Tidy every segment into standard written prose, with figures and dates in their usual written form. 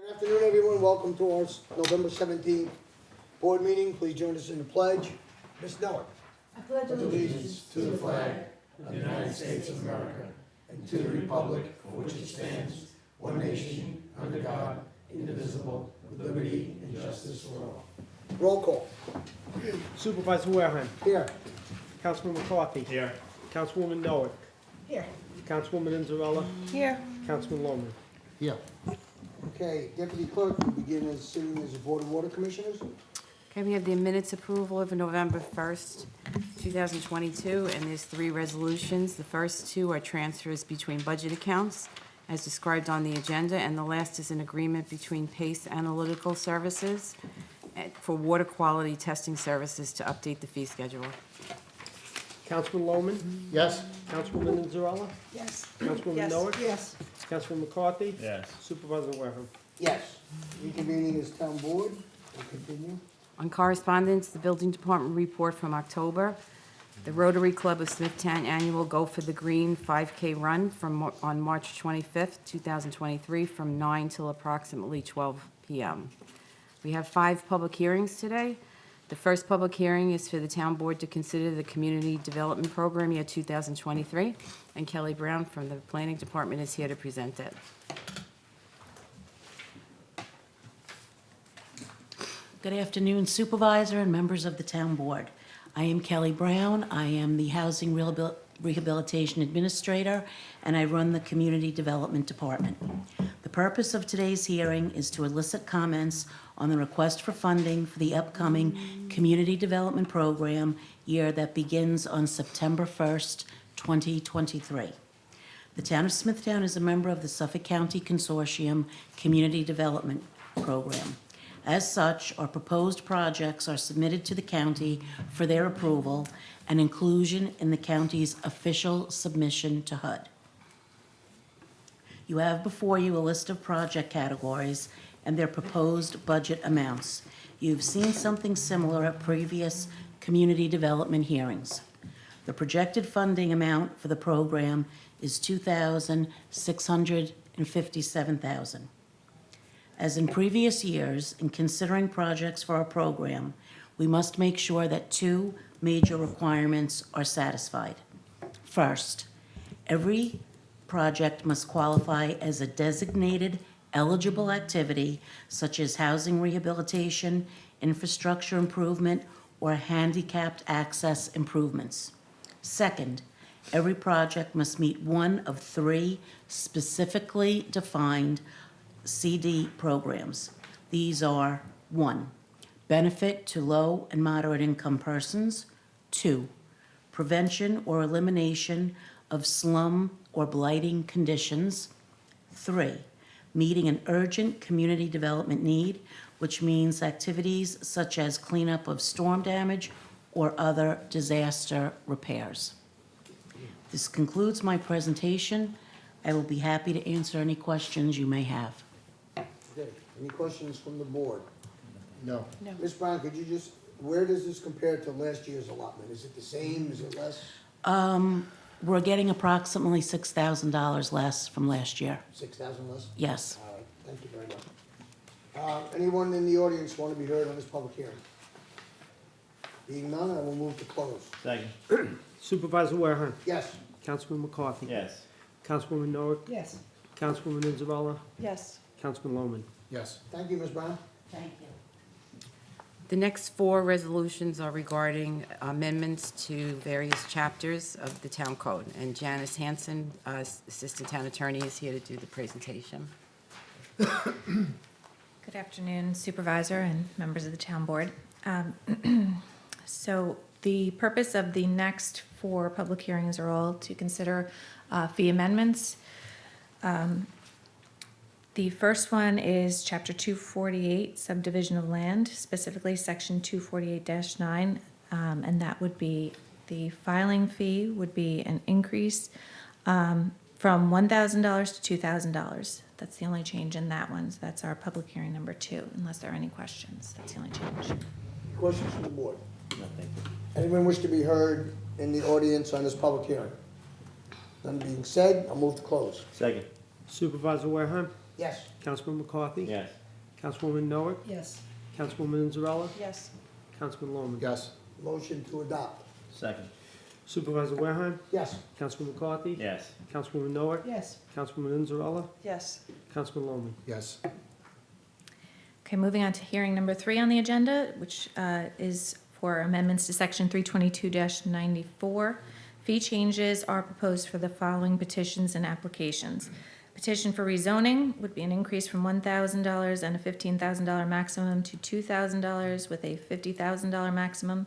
Good afternoon, everyone. Welcome to our November 17th board meeting. Please join us in the pledge. Ms. Neller. I pledge allegiance to the flag of the United States of America and to the republic for which it stands, one nation, under God, indivisible, with liberty and justice for all. Roll call. Supervisor Wareham. Here. Councilman McCarthy. Here. Councilwoman Noack. Here. Councilwoman Inzarella. Here. Councilman Lohman. Here. Okay, Deputy Clerk will begin as sitting as the Board of Water Commissioners. Okay, we have the minutes approval of November 1st, 2022, and there's 3 resolutions. The first 2 are transfers between budget accounts, as described on the agenda, and the last is an agreement between Pace Analytical Services for water quality testing services to update the fee schedule. Councilman Lohman. Yes. Councilwoman Inzarella. Yes. Councilwoman Noack. Yes. Councilman McCarthy. Yes. Supervisor Wareham. Yes. Reconvening as Town Board. We'll continue. On correspondence, the Building Department report from October, the Rotary Club of Smithtown Annual Go for the Green 5K Run on March 25th, 2023, from 9 till approximately 12 p.m. We have 5 public hearings today. The first public hearing is for the Town Board to consider the Community Development Program Year 2023, and Kelly Brown from the Planning Department is here to present it. Good afternoon, Supervisor and members of the Town Board. I am Kelly Brown. I am the Housing Rehabilitation Administrator, and I run the Community Development Department. The purpose of today's hearing is to elicit comments on the request for funding for the upcoming Community Development Program year that begins on September 1st, 2023. The Town of Smithtown is a member of the Suffolk County Consortium Community Development Program. As such, our proposed projects are submitted to the county for their approval and inclusion in the county's official submission to HUD. You have before you a list of project categories and their proposed budget amounts. You've seen something similar at previous community development hearings. The projected funding amount for the program is $2,657,000. As in previous years, in considering projects for our program, we must make sure that 2 major requirements are satisfied. First, every project must qualify as a designated eligible activity, such as housing rehabilitation, infrastructure improvement, or handicapped access improvements. Second, every project must meet one of 3 specifically defined CD programs. These are 1, benefit to low and moderate income persons; 2, prevention or elimination of slum or blighting conditions; 3, meeting an urgent community development need, which means activities such as cleanup of storm damage or other disaster repairs. This concludes my presentation. I will be happy to answer any questions you may have. Okay. Any questions from the board? No. Ms. Brown, could you just, where does this compare to last year's allotment? Is it the same? Is it less? We're getting approximately $6,000 less from last year. 6,000 less? Yes. All right, thank you very much. Anyone in the audience want to be heard on this public hearing? Being none, I will move to close. Second. Supervisor Wareham. Yes. Councilman McCarthy. Yes. Councilwoman Noack. Yes. Councilwoman Inzarella. Yes. Councilman Lohman. Yes. Thank you, Ms. Brown. Thank you. The next 4 resolutions are regarding amendments to various chapters of the Town Code. And Janice Hanson, Assistant Town Attorney, is here to do the presentation. Good afternoon, Supervisor and members of the Town Board. So the purpose of the next 4 public hearings are all to consider fee amendments. The first one is Chapter 248, Subdivision of Land, specifically Section 248-9, and that would be, the filing fee would be an increase from $1,000 to $2,000. That's the only change in that one. So that's our public hearing number 2, unless there are any questions. That's the only change. Questions from the board? No, thank you. Anyone wish to be heard in the audience on this public hearing? None being said, I'll move to close. Second. Supervisor Wareham. Yes. Councilman McCarthy. Yes. Councilwoman Noah. Yes. Councilwoman Anzarella. Yes. Councilman Loman. Yes. Motion to adopt. Second. Supervisor Wareham. Yes. Councilman McCarthy. Yes. Councilwoman Noah. Yes. Councilwoman Anzarella. Yes. Councilman Loman. Yes. Okay, moving on to hearing number 3 on the agenda, which is for amendments to section 322-94. Fee changes are proposed for the following petitions and applications. Petition for rezoning would be an increase from $1,000 and a $15,000 maximum to $2,000 with a $50,000 maximum.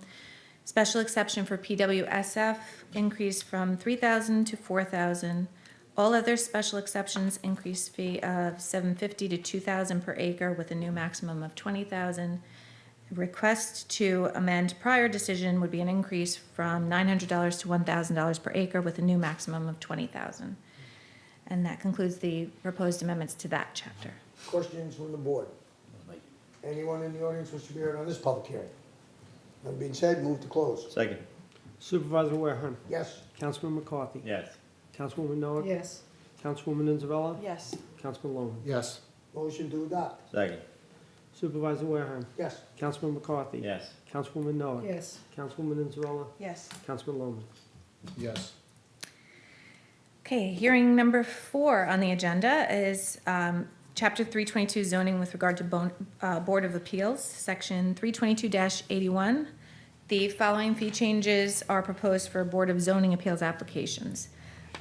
Special exception for PWSF increase from $3,000 to $4,000. All other special exceptions increase fee of $750 to $2,000 per acre with a new maximum of $20,000. Request to amend prior decision would be an increase from $900 to $1,000 per acre with a new maximum of $20,000. And that concludes the proposed amendments to that chapter. Questions from the board? Anyone in the audience wish to be heard on this public hearing? None being said, move to close. Second. Supervisor Wareham. Yes. Councilman McCarthy. Yes. Councilwoman Noah. Yes. Councilwoman Anzarella. Yes. Councilman Loman. Yes. Motion to adopt. Second. Supervisor Wareham. Yes. Councilman McCarthy. Yes. Councilwoman Noah. Yes. Councilwoman Anzarella. Yes. Councilman Loman. Yes. Okay, hearing number 4 on the agenda is Chapter 322 zoning with regard to Board of Appeals, Section 322-81. The following fee changes are proposed for Board of Zoning Appeals applications.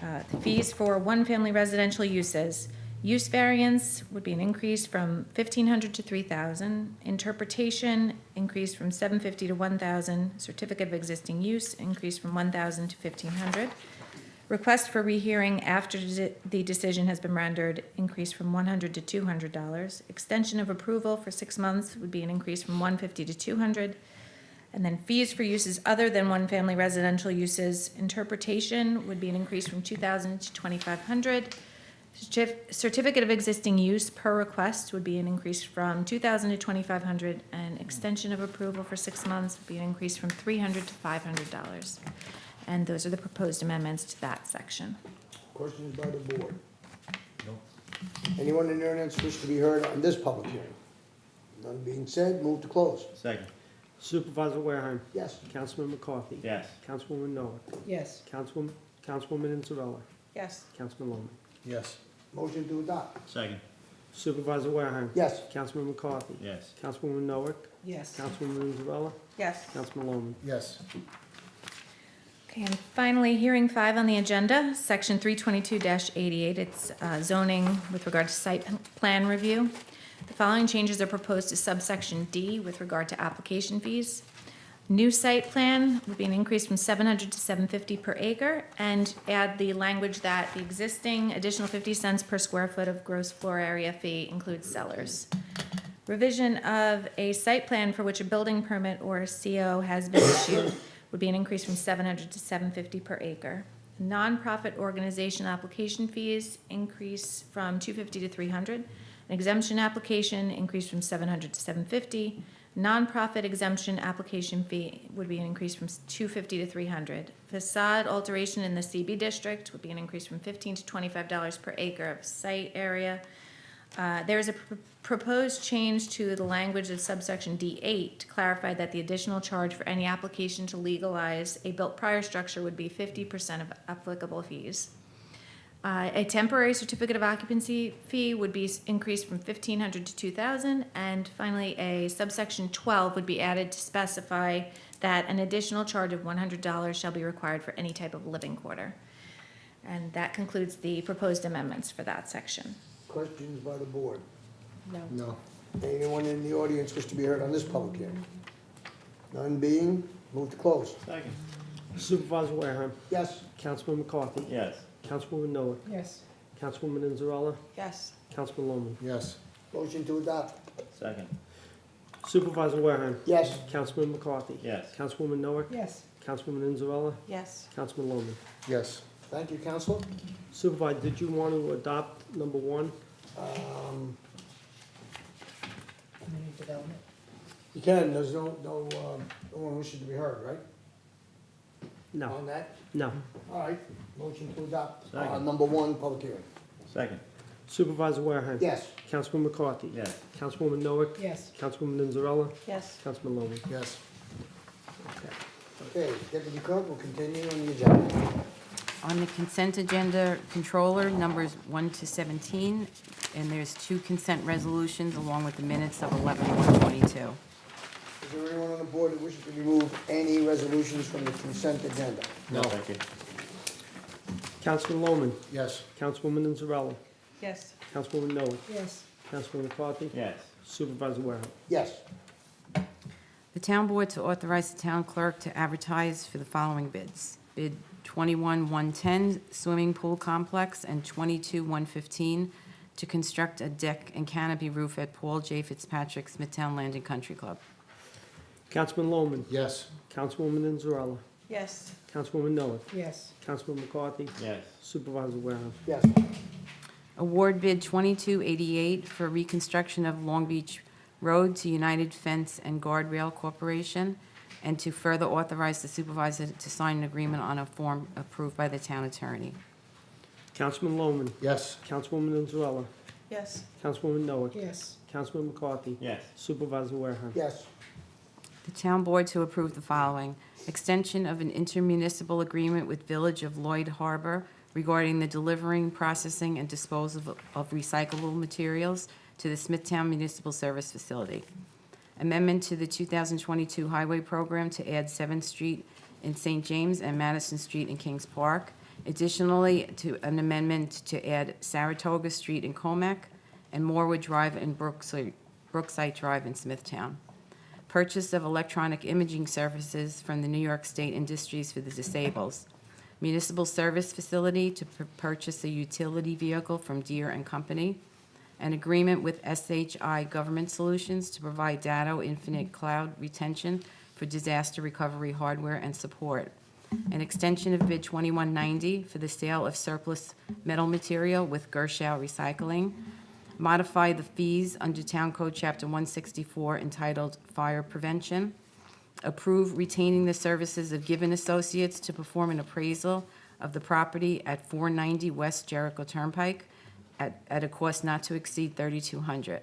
The fees for one-family residential uses. Use variance would be an increase from $1,500 to $3,000. Interpretation, increase from $750 to $1,000. Certificate of existing use, increase from $1,000 to $1,500. Request for rehearing after the decision has been rendered, increase from $100 to $200. Extension of approval for 6 months would be an increase from $150 to $200. And then fees for uses other than one-family residential uses. Interpretation would be an increase from $2,000 to $2,500. Certificate of existing use per request would be an increase from $2,000 to $2,500. And extension of approval for 6 months would be an increase from $300 to $500. And those are the proposed amendments to that section. Questions by the board? Anyone in the audience wish to be heard on this public hearing? None being said, move to close. Second. Supervisor Wareham. Yes. Councilman McCarthy. Yes. Councilwoman Noah. Yes. Councilwoman Anzarella. Yes. Councilman Loman. Yes. Motion to adopt. Second. Supervisor Wareham. Yes. Councilman McCarthy. Yes. Councilwoman Noah. Yes. Councilwoman Anzarella. Yes. Councilman Loman. Yes. Okay, and finally, hearing 5 on the agenda, section 322-88, it's zoning with regard to site plan review. The following changes are proposed to subsection D with regard to application fees. New site plan would be an increase from $700 to $750 per acre, and add the language that the existing additional 50 cents per square foot of gross floor area fee includes cellars. Revision of a site plan for which a building permit or CO has been issued would be an increase from $700 to $750 per acre. Nonprofit organization application fees increase from $250 to $300. An exemption application increase from $700 to $750. Nonprofit exemption application fee would be an increase from $250 to $300. Facade alteration in the CB district would be an increase from $15 to $25 per acre of site area. There is a proposed change to the language of subsection D8 to clarify that the additional charge for any application to legalize a built prior structure would be 50% of applicable fees. A temporary certificate of occupancy fee would be increased from $1,500 to $2,000. And finally, a subsection 12 would be added to specify that an additional charge of $100 shall be required for any type of living quarter. And that concludes the proposed amendments for that section. Questions by the board? No. No. Anyone in the audience wish to be heard on this public hearing? None being, move to close. Second. Supervisor Wareham. Yes. Councilman McCarthy. Yes. Councilwoman Noah. Yes. Councilwoman Anzarella. Yes. Councilman Loman. Yes. Motion to adopt. Second. Supervisor Wareham. Yes. Councilman McCarthy. Yes. Councilwoman Noah. Yes. Councilwoman Anzarella. Yes. Councilman Loman. Yes. Thank you, Counselor. Supervisor, did you want to adopt number 1? You can, there's no one wishes to be heard, right? No. On that? No. All right, motion to adopt, Second. number 1, public hearing. Second. Supervisor Wareham. Yes. Councilman McCarthy. Yes. Councilwoman Noah. Yes. Councilwoman Nizzarella. Yes. Councilman Loman. Yes. Okay, Deputy Clerk will continue on the agenda. On the consent agenda, controller, numbers 1 to 17, and there's 2 consent resolutions along with the minutes of 11/1/22. Is there anyone on the board that wishes to remove any resolutions from the consent agenda? No, thank you. Councilman Loman. Yes. Councilwoman Nizzarella. Yes. Councilwoman Noah. Yes. Councilman McCarthy. Yes. Supervisor Wareham. Yes. The town board to authorize the town clerk to advertise for the following bids. Bid 21-110, swimming pool complex, and 22-115, to construct a deck and canopy roof at Paul J. Fitzpatrick Smithtown Landing Country Club. Councilman Loman. Yes. Councilwoman Nizzarella. Yes. Councilwoman Noah. Yes. Councilman McCarthy. Yes. Supervisor Wareham. Yes. Award bid 2288 for reconstruction of Long Beach Road to United Fence and Guardrail Corporation, and to further authorize the supervisor to sign an agreement on a form approved by the town attorney. Councilman Loman. Yes. Councilwoman Nizzarella. Yes. Councilwoman Noah. Yes. Councilman McCarthy. Yes. Supervisor Wareham. Yes. The town board to approve the following: extension of an intermunicipal agreement with Village of Lloyd Harbor regarding the delivering, processing, and disposal of recyclable materials to the Smithtown Municipal Service Facility. Amendment to the 2022 Highway Program to add 7th Street in St. James and Madison Street in Kings Park. Additionally, to an amendment to add Saratoga Street in Comac and Morwood Drive and Brookside Drive in Smithtown. Purchase of electronic imaging services from the New York State Industries for the Disabled. Municipal Service Facility to purchase a utility vehicle from Deere and Company. An agreement with SHI Government Solutions to provide Datto Infinite Cloud retention for disaster recovery hardware and support. An extension of bid 2190 for the sale of surplus metal material with Gershow Recycling. Modify the fees under Town Code Chapter 164 entitled Fire Prevention. Approve retaining the services of Gibbon Associates to perform an appraisal of the property at 490 West Jericho Turnpike at a cost not to exceed $3,200.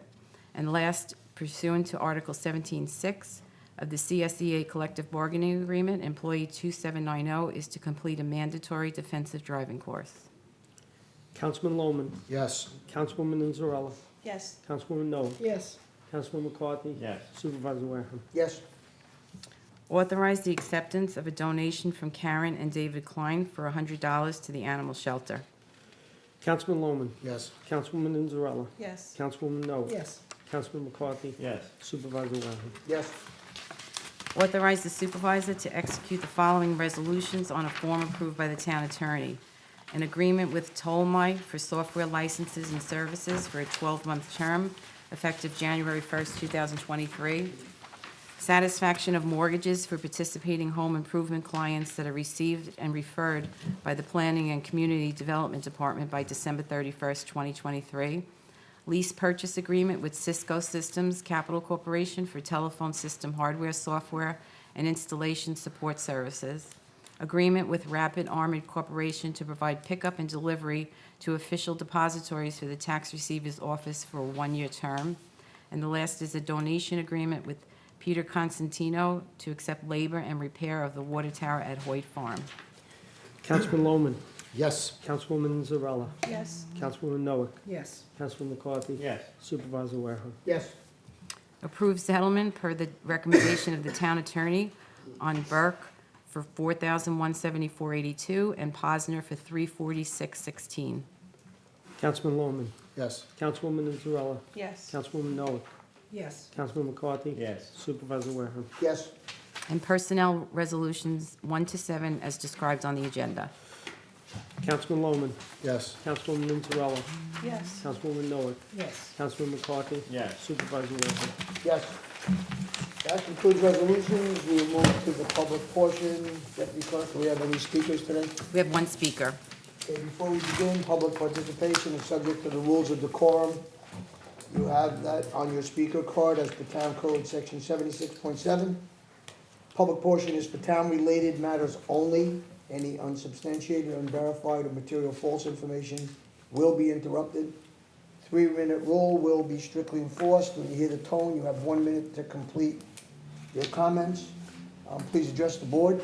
And last, pursuant to Article 17.6 of the CSEA Collective Bargaining Agreement, Employee 2790 is to complete a mandatory defensive driving course. Councilman Loman. Yes. Councilwoman Nizzarella. Yes. Councilwoman Noah. Yes. Councilman McCarthy. Yes. Supervisor Wareham. Yes. Authorize the acceptance of a donation from Karen and David Klein for $100 to the animal shelter. Councilman Loman. Yes. Councilwoman Nizzarella. Yes. Councilwoman Noah. Yes. Councilman McCarthy. Yes. Supervisor Wareham. Yes. Authorize the supervisor to execute the following resolutions on a form approved by the town attorney. An agreement with Tolmai for software licenses and services for a 12-month term effective January 1st, 2023. Satisfaction of mortgages for participating home improvement clients that are received and referred by the Planning and Community Development Department by December 31st, 2023. Lease purchase agreement with Cisco Systems Capital Corporation for telephone system hardware, software, and installation support services. Agreement with Rapid Armored Corporation to provide pickup and delivery to official depositories for the tax receiver's office for a 1-year term. And the last is a donation agreement with Peter Constantino to accept labor and repair of the water tower at Hoyt Farm. Councilman Loman. Yes. Councilwoman Nizzarella. Yes. Councilwoman Noah. Yes. Councilman McCarthy. Yes. Supervisor Wareham. Yes. Approved settlement per the recommendation of the town attorney on Burke for $4,174.82 and Posner for $346.16. Councilman Loman. Yes. Councilwoman Nizzarella. Yes. Councilwoman Noah. Yes. Councilman McCarthy. Yes. Supervisor Wareham. Yes. And personnel resolutions 1 to 7 as described on the agenda. Councilman Loman. Yes. Councilwoman Nizzarella. Yes. Councilwoman Noah. Yes. Councilman McCarthy. Yes. Supervisor Wareham. Yes. That concludes resolutions. We will move to the public portion. Deputy Clerk, do we have any speakers today? We have one speaker. Okay, before we begin, public participation is subject to the rules of decorum. You have that on your speaker card as per Town Code Section 76.7. Public portion is for town-related matters only. Any unsubstantiated, unverified, or material false information will be interrupted. 3-minute rule will be strictly enforced. When you hear the tone, you have 1 minute to complete your comments. Please address the board.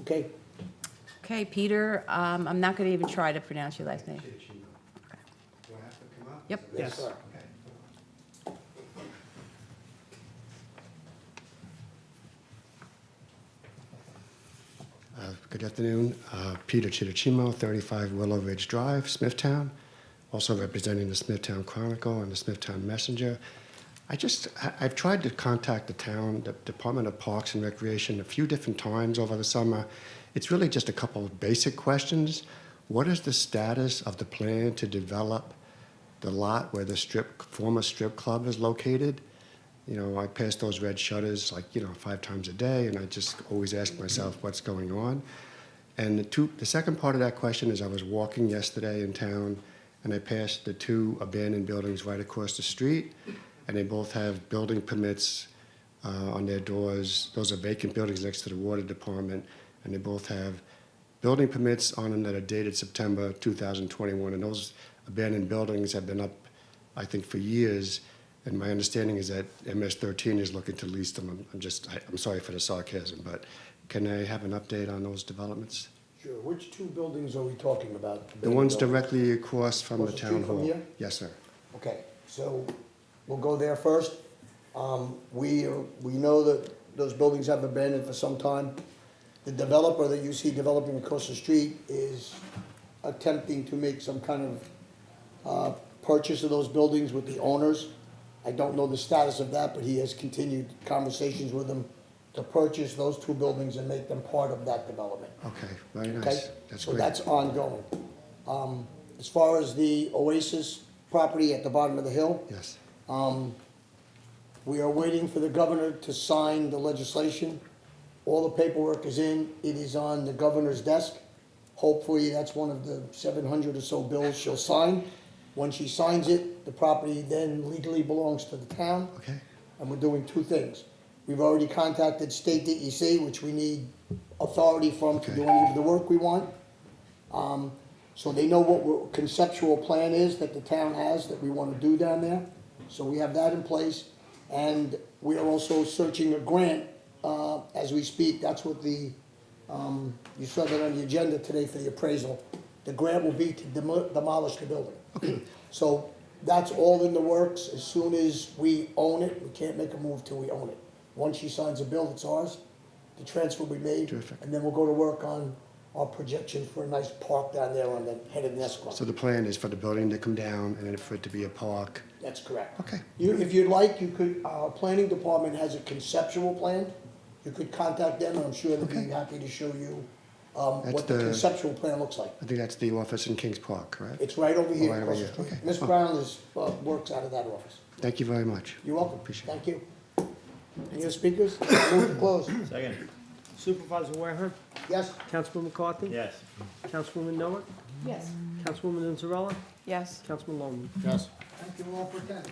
Okay, Okay, Peter, I'm not going to even try to pronounce your last name. Do I have to come up? Yep. Yes. sir. Okay. Good afternoon. Peter Chittachimo, 35 Willow Ridge Drive, Smithtown. Also representing the Smithtown Chronicle and the Smithtown Messenger. I've tried to contact the town, the Department of Parks and Recreation, a few different times over the summer. It's really just a couple of basic questions. What is the status of the plan to develop the lot where the former strip club is located? You know, I pass those red shutters 5 times a day, and I just always ask myself what's going on. And the second part of that question is I was walking yesterday in town, and I passed the 2 abandoned buildings right across the street, and they both have building permits on their doors. Those are vacant buildings next to the water department, and they both have building permits on them that are dated September 2021, and those abandoned buildings have been up, I think, for years. And my understanding is that MS-13 is looking to lease them. I'm sorry for the sarcasm, but can I have an update on those developments? Sure. Which 2 buildings are we talking about? The ones directly across from the Across the town street from hall. here? Yes, sir. Okay, so we'll go there first. We know that those buildings have been abandoned for some time. The developer that you see developing across the street is attempting to make some kind of purchase of those buildings with the owners. I don't know the status of that, but he has continued conversations with them to purchase those 2 buildings and make them part of that development. Okay, very Okay? nice. That's So great. that's ongoing. As far as the Oasis property at the bottom of the hill, Yes. we are waiting for the governor to sign the legislation. All the paperwork is in. It is on the governor's desk. Hopefully, that's one of the 700 or so bills she'll sign. When she signs it, the property then legally belongs to the town. Okay. And we're doing 2 things. We've already contacted State DEC, which we need authority from to do Okay. any of the work we want. So they know what our conceptual plan is that the town has that we want to do down there. So we have that in place. And we are also searching a grant as we speak. That's what you saw that on the agenda today for the appraisal. The grant will be to demolish the building. So that's all in the works. As soon as we own it, we can't make a move till we own it. Once she signs a bill, it's ours. The transfer will be made. Terrific. And then we'll go to work on our projection for a nice park down there on the head of Nesco. So the plan is for the building to come down and then for it to be a park. That's correct. Okay. If you'd like, you could, our planning department has a conceptual plan. You could contact them, and I'm sure they'd be Okay. happy to show you That's what the the- conceptual plan looks like. I think that's the office in Kings Park, correct? It's right over here right over across the here. street. Okay. Ms. Brown works out of that office. Thank you very much. You're welcome. Appreciate Thank you. Any other speakers? Move to close. Second. Supervisor Wareman, Yes? Councilman McCarthy? Yes. Councilwoman Noah? Yes. Councilwoman Inzarella? Yes. Councilman Loman? Yes. Thank you all for attending.